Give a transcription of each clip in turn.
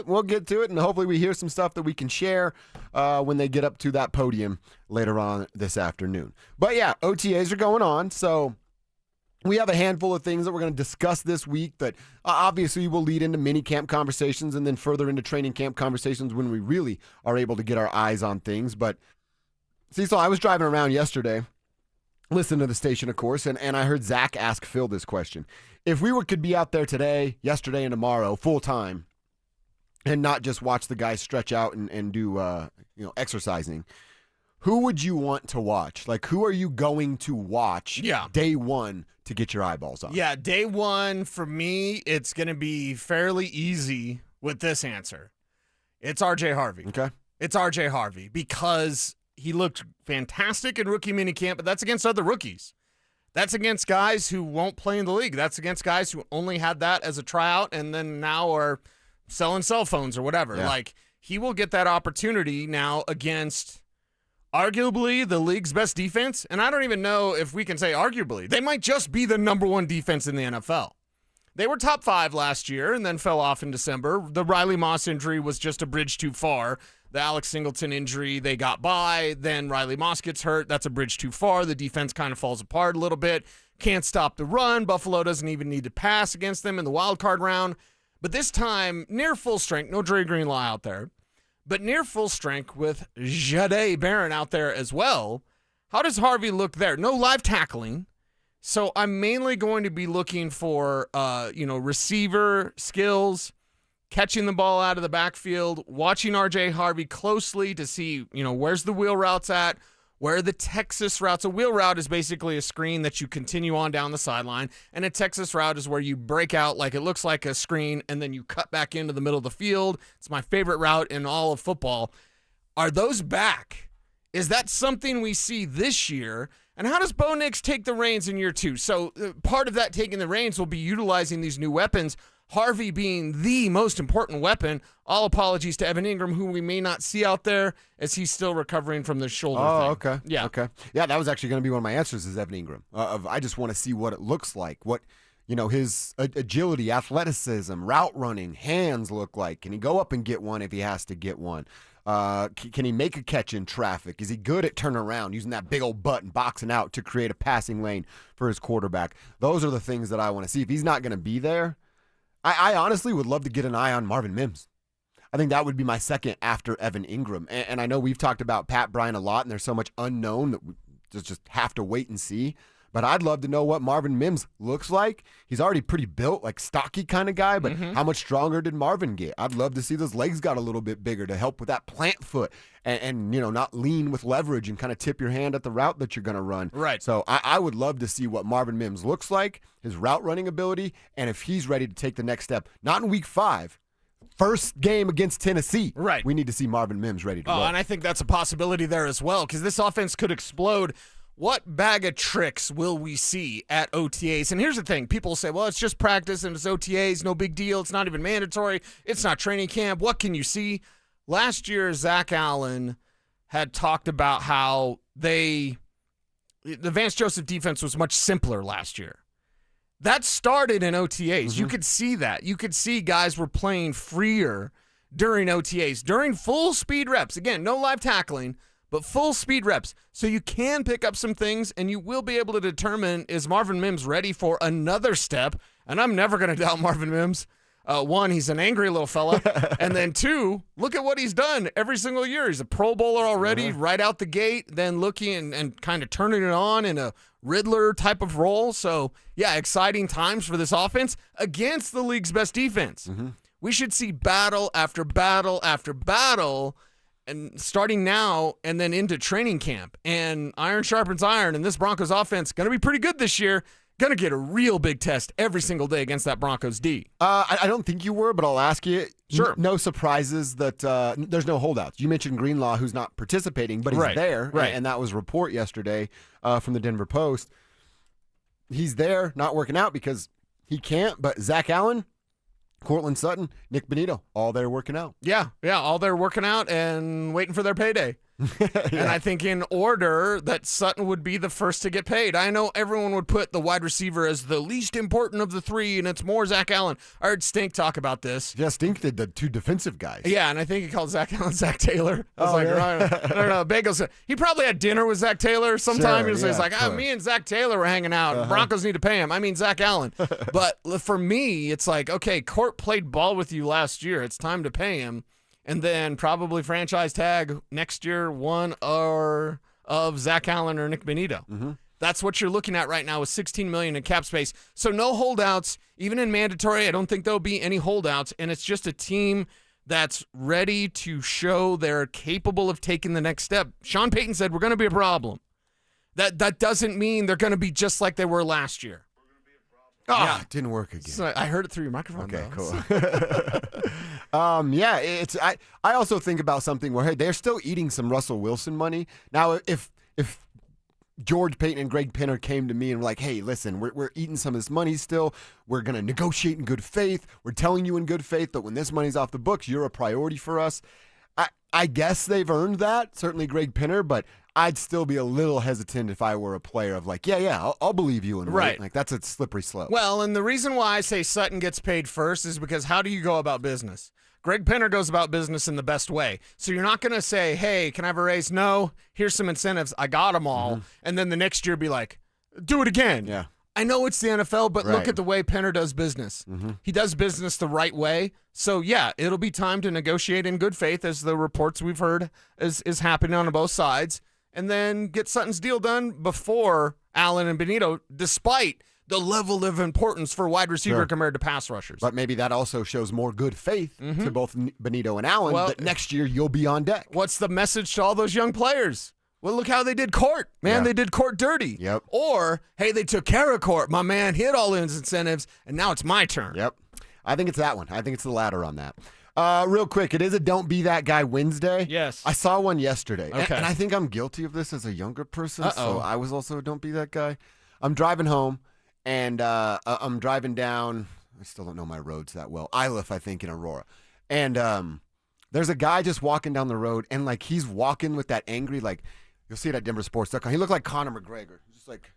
We'll get to it, and hopefully we hear some stuff that we can share when they get up to that podium later on this afternoon. But yeah, OTAs are going on, so we have a handful of things that we're going to discuss this week that obviously will lead into mini camp conversations and then further into training camp conversations when we really are able to get our eyes on things. But Cecil, I was driving around yesterday, listening to the station, of course, and I heard Zach ask Phil this question. If we could be out there today, yesterday, and tomorrow full time, and not just watch the guys stretch out and do exercising, who would you want to watch? Like, who are you going to watch day one to get your eyeballs on? Yeah, day one, for me, it's going to be fairly easy with this answer. It's RJ Harvey. Okay. It's RJ Harvey because he looked fantastic in rookie minicamp, but that's against other rookies. That's against guys who won't play in the league. That's against guys who only had that as a tryout and then now are selling cell phones or whatever. Yeah. Like, he will get that opportunity now against arguably the league's best defense. And I don't even know if we can say arguably. They might just be the number one defense in the NFL. They were top 5 last year and then fell off in December. The Riley Moss injury was just a bridge too far. The Alex Singleton injury, they got by. Then Riley Moss gets hurt. That's a bridge too far. The defense kind of falls apart a little bit. Can't stop the run. Buffalo doesn't even need to pass against them in the wild card round. But this time, near full strength, no Dre Greenlaw out there, but near full strength with Jahdae Barron out there as well. How does Harvey look there? No live tackling. So I'm mainly going to be looking for, receiver skills, catching the ball out of the backfield, watching RJ Harvey closely to see, where's the wheel routes at, where are the Texas routes. A wheel route is basically a screen that you continue on down the sideline, and a Texas route is where you break out like it looks like a screen, and then you cut back into the middle of the field. It's my favorite route in all of football. Are those back? Is that something we see this year? And how does Bo Nix take the reins in year 2? So part of that taking the reins will be utilizing these new weapons, Harvey being the most important weapon. All apologies to Evan Ingram, who we may not see out there as he's still recovering from the shoulder thing. Okay. Yeah. Okay. Yeah, that was actually going to be one of my answers is Evan Ingram. I just want to see what it looks like, what his agility, athleticism, route running, hands look like. Can he go up and get one if he has to get one? Can he make a catch in traffic? Is he good at turning around, using that big old butt and boxing out to create a passing lane for his quarterback? Those are the things that I want to see. If he's not going to be there, I honestly would love to get an eye on Marvin Mims. I think that would be my second after Evan Ingram. And I know we've talked about Pat Bryant a lot, and there's so much unknown that we just have to wait and see. But I'd love to know what Marvin Mims looks like. He's already pretty built, like stocky kind of guy, but how much stronger did Marvin get? I'd love to see those legs got a little bit bigger to help with that plant foot and not lean with leverage and kind of tip your hand at the route that you're going to run. Right. So I would love to see what Marvin Mims looks like, his route running ability, and if he's ready to take the next step. Not in week 5. First game against Tennessee. Right. We need to see Marvin Mims ready to go. And I think that's a possibility there as well, because this offense could explode. What bag of tricks will we see at OTAs? And here's the thing. People say, well, it's just practice and it's OTAs, no big deal. It's not even mandatory. It's not training camp. What can you see? Last year, Zach Allen had talked about how the Vance Joseph defense was much simpler last year. That started in OTAs. You could see that. You could see guys were playing freer during OTAs, during full speed reps. Again, no live tackling, but full speed reps. So you can pick up some things, and you will be able to determine, is Marvin Mims ready for another step? And I'm never going to doubt Marvin Mims. One, he's an angry little fella. And then 2, look at what he's done every single year. He's a Pro Bowler already, right out the gate, then looking and kind of turning it on in a Riddler type of role. So, yeah, exciting times for this offense against the league's best defense. We should see battle after battle after battle, and starting now and then into training camp. And iron sharpens iron, and this Broncos offense going to be pretty good this year. Going to get a real big test every single day against that Broncos D. I don't think you were, but I'll ask you. Sure. No surprises that there's no holdouts. You mentioned Greenlaw, who's not participating, but he's there. Right. And that was a report yesterday from the Denver Post. He's there, not working out because he can't, but Zach Allen, Cortland Sutton, Nick Bonito, all there working out. Yeah, all there working out and waiting for their payday. And I think in order that Sutton would be the first to get paid. I know everyone would put the wide receiver as the least important of the three, and it's more Zach Allen. I heard Stink talk about this. Yeah, Stink did the two defensive guys. Yeah, and I think he called Zach Allen Zach Taylor. I was like, I don't know. Bagels. He probably had dinner with Zach Taylor sometime. Sure, He's like, me and Zach Taylor were hanging out. Broncos need to pay him. I mean, Zach Allen. But for me, it's like, okay, Court played ball with you last year. It's time to pay him. And then probably franchise tag next year one or of Zach Allen or Nick Benito. Mm-hmm. That's what you're looking at right now with $16 million in cap space. So no holdouts, even in mandatory. I don't think there'll be any holdouts. And it's just a team that's ready to show they're capable of taking the next step. Sean Payton said we're going to be a problem. That doesn't mean they're going to be just like they were last year. Oh, it didn't work again. So I heard it through your microphone. Okay, though. cool. Yeah, I also think about something where, hey, they're still eating some Russell Wilson money. Now, if George Payton and Greg Penner came to me and were like, hey, listen, we're eating some of this money still. We're going to negotiate in good faith. We're telling you in good faith that when this money's off the books, you're a priority for us. I guess they've earned that, certainly Greg Penner, but I'd still be a little hesitant if I were a player of like, I'll believe you and wait. Right. Like that's a slippery slope. Well, and the reason why I say Sutton gets paid first is because how do you go about business? Greg Penner goes about business in the best way. So you're not going to say, hey, can I have a raise? No, here's some incentives. I got them all. And then the next year be like, do it again. Yeah. I know it's the NFL, but look Right. at the way Penner does business. He does business the right way. So, yeah, it'll be time to negotiate in good faith, as the reports we've heard is happening on both sides, and then get Sutton's deal done before Allen and Benito, despite the level of importance for wide receiver compared to pass rushers. But maybe that also shows more good faith to both Benito and Allen that next year you'll be on deck. What's the message to all those young players? Well, look how they did Court. Man, Yeah. they did Court dirty. Yep. Or, hey, they took care of Court. My man hit all his incentives, and now it's my turn. Yep. I think it's that one. I think it's the latter on that. Real quick, it is a Don't Be That Guy Wednesday. Yes. I saw one yesterday. Okay. And I think I'm guilty of this as a younger person. Uh-oh. So I was also a Don't Be That Guy. I'm driving home, and I'm driving down, I still don't know my roads that well, Iliff, I think, in Aurora. And there's a guy just walking down the road, and like he's walking with that angry, like, you'll see it at DenverSports.com. He looked like Conor McGregor. Just like,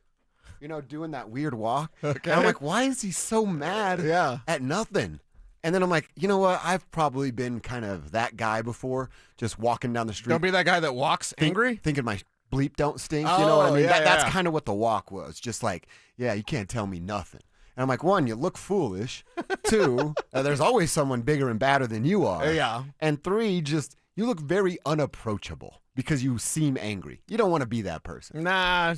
doing that weird walk. Okay. And I'm like, why is he so mad at nothing? And then I'm like, you know what? I've probably been kind of that guy before, just walking down the street. Don't be that guy that walks angry. Thinking my bleep don't stink. You know what I mean? Yeah, That's kind of what the walk was. Just like, you can't tell me nothing. And I'm like, one, you look foolish. Two, there's always someone bigger and badder than you are. Yeah. And three, just you look very unapproachable because you seem angry. You don't want to be that person. Nah,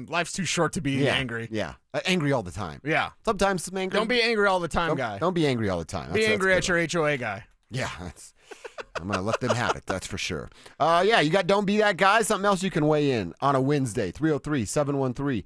life's too short to be angry. Yeah. Angry all the time. Yeah. Sometimes some angry. Don't be angry all the time, guy. Don't be angry all the time. Be angry that's at your HOA guy. Yeah, I'm going to let them have it, that's for sure. You got Don't Be That Guy. Something else you can weigh in on a Wednesday, 303-713